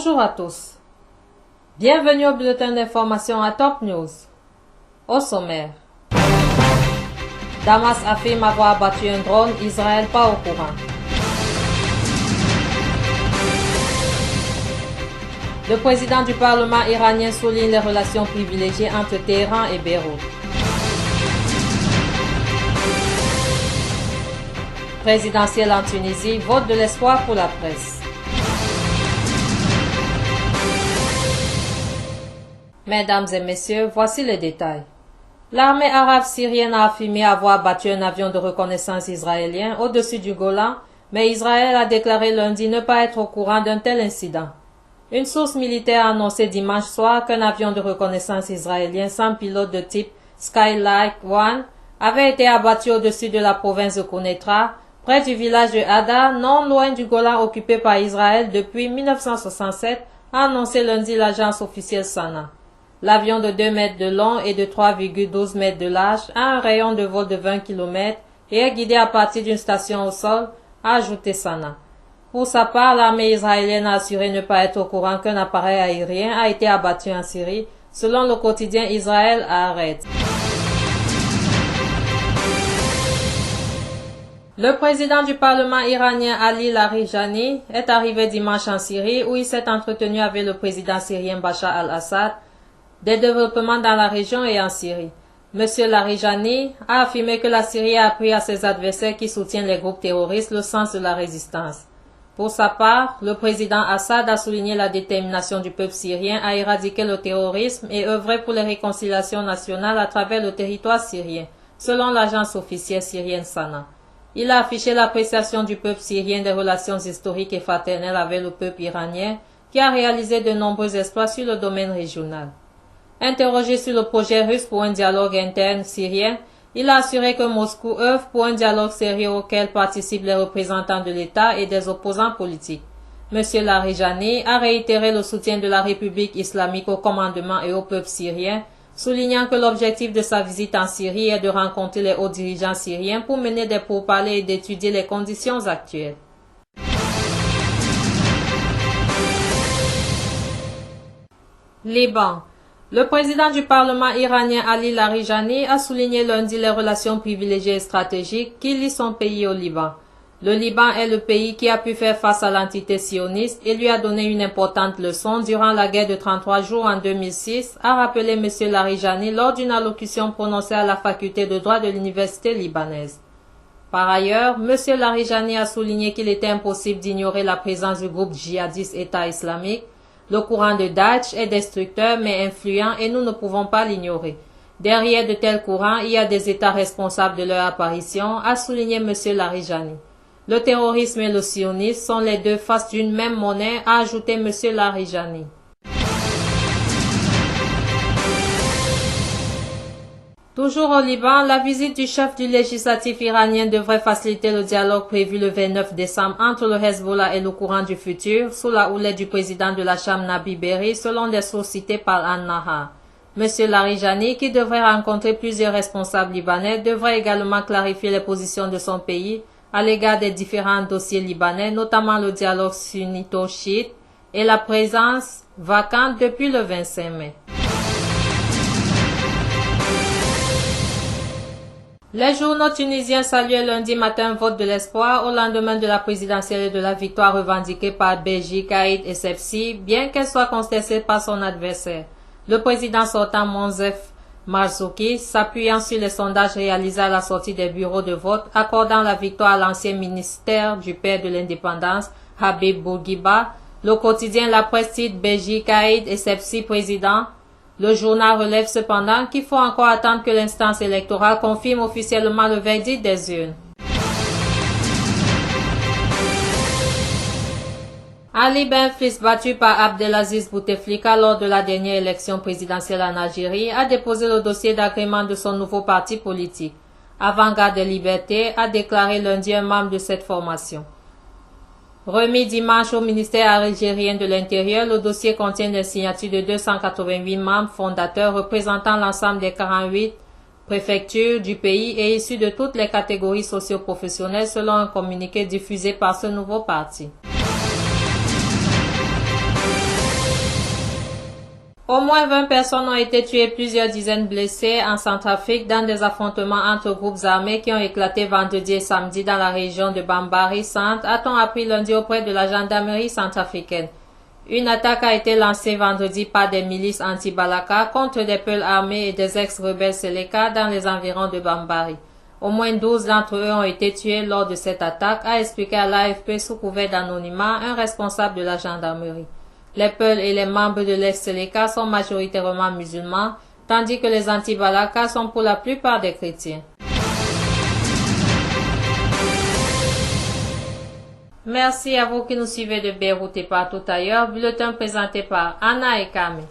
Bonjour à tous. Bienvenue au bulletin d'information à Top News. Au sommaire. Damas affirme avoir abattu un drone, Israël pas au courant. Le président du Parlement iranien souligne les relations privilégiées entre Téhéran et Beyrouth. Présidentielle en Tunisie, vote de l'espoir pour la presse. Mesdames et messieurs, voici les détails. L'armée arabe syrienne a affirmé avoir abattu un avion de reconnaissance israélien au-dessus du Golan, mais Israël a déclaré lundi ne pas être au courant d'un tel incident. Une source militaire a annoncé dimanche soir qu'un avion de reconnaissance israélien sans pilote de type Skylark 1 avait été abattu au-dessus de la province de Quneitra, près du village de Hada, non loin du Golan occupé par Israël depuis 1967, a annoncé lundi l'agence officielle Sana. L'avion de 2 mètres de long et de 3,12 mètres de large a un rayon de vol de 20 km et est guidé à partir d'une station au sol, a ajouté Sana. Pour sa part, l'armée israélienne a assuré ne pas être au courant qu'un appareil aérien a été abattu en Syrie, selon le quotidien Israël Haaretz. Le président du Parlement iranien Ali Larijani est arrivé dimanche en Syrie où il s'est entretenu avec le président syrien Bachar al-Assad des développements dans la région et en Syrie. M. Larijani a affirmé que la Syrie a appris à ses adversaires qui soutiennent les groupes terroristes le sens de la résistance. Pour sa part, le président Assad a souligné la détermination du peuple syrien à éradiquer le terrorisme et œuvrer pour les réconciliations nationales à travers le territoire syrien, selon l'agence officielle syrienne Sana. Il a affiché l'appréciation du peuple syrien des relations historiques et fraternelles avec le peuple iranien, qui a réalisé de nombreux exploits sur le domaine régional. Interrogé sur le projet russe pour un dialogue interne syrien, il a assuré que Moscou œuvre pour un dialogue sérieux auquel participent les représentants de l'État et des opposants politiques. M. Larijani a réitéré le soutien de la République islamique au commandement et au peuple syrien, soulignant que l'objectif de sa visite en Syrie est de rencontrer les hauts dirigeants syriens pour mener des pourparlers et d'étudier les conditions actuelles. Liban. Le président du Parlement iranien Ali Larijani a souligné lundi les relations privilégiées et stratégiques qui lient son pays au Liban. Le Liban est le pays qui a pu faire face à l'entité sioniste et lui a donné une importante leçon durant la guerre de 33 jours en 2006, a rappelé M. Larijani lors d'une allocution prononcée à la faculté de droit de l'université libanaise. Par ailleurs, M. Larijani a souligné qu'il était impossible d'ignorer la présence du groupe djihadiste État islamique. Le courant de Daesh est destructeur mais influent et nous ne pouvons pas l'ignorer. Derrière de tels courants, il y a des États responsables de leur apparition, a souligné M. Larijani. Le terrorisme et le sionisme sont les deux faces d'une même monnaie, a ajouté M. Larijani. Toujours au Liban, la visite du chef du législatif iranien devrait faciliter le dialogue prévu le 29 décembre entre le Hezbollah et le courant du futur, sous la houlette du président de la Chambre Nabi Berri, selon des sources citées par An-Nahar. M. Larijani, qui devrait rencontrer plusieurs responsables libanais, devrait également clarifier les positions de son pays à l'égard des différents dossiers libanais, notamment le dialogue sunnito-chiite et la présence vacante depuis le 25 mai. Les journaux tunisiens saluaient lundi matin un vote de l'espoir au lendemain de la présidentielle et de la victoire revendiquée par Beji Caïd Essebsi, bien qu'elle soit contestée par son adversaire. Le président sortant Monsef Marzouki, s'appuyant sur les sondages réalisés à la sortie des bureaux de vote, accordant la victoire à l'ancien ministère du père de l'indépendance, Habib Bourguiba, le quotidien La Presse cite Beji Caïd Essebsi président. Le journal relève cependant qu'il faut encore attendre que l'instance électorale confirme officiellement le verdict des urnes. Ali Benflis, battu par Abdelaziz Bouteflika lors de la dernière élection présidentielle en Algérie, a déposé le dossier d'agrément de son nouveau parti politique. Avant-Garde des Libertés a déclaré lundi un membre de cette formation. Remis dimanche au ministère algérien de l'Intérieur, le dossier contient des signatures de 288 membres fondateurs représentant l'ensemble des 48 préfectures du pays et issus de toutes les catégories socio-professionnelles selon un communiqué diffusé par ce nouveau parti. Au moins 20 personnes ont été tuées et plusieurs dizaines blessées en Centrafrique dans des affrontements entre groupes armés qui ont éclaté vendredi et samedi dans la région de Bambari Centre, a-t-on appris lundi auprès de la gendarmerie centrafricaine. Une attaque a été lancée vendredi par des milices anti-Balaka contre des peuls armés et des ex-rebelles Seleka dans les environs de Bambari. Au moins 12 d'entre eux ont été tués lors de cette attaque, a expliqué à l'AFP sous couvert d'anonymat un responsable de la gendarmerie. Les Peuls et les membres de l'ex-Seleka sont majoritairement musulmans, tandis que les anti-Balaka sont pour la plupart des chrétiens. Merci à vous qui nous suivez de Beyrouth et partout ailleurs. Bulletin présenté par Anna et Kame.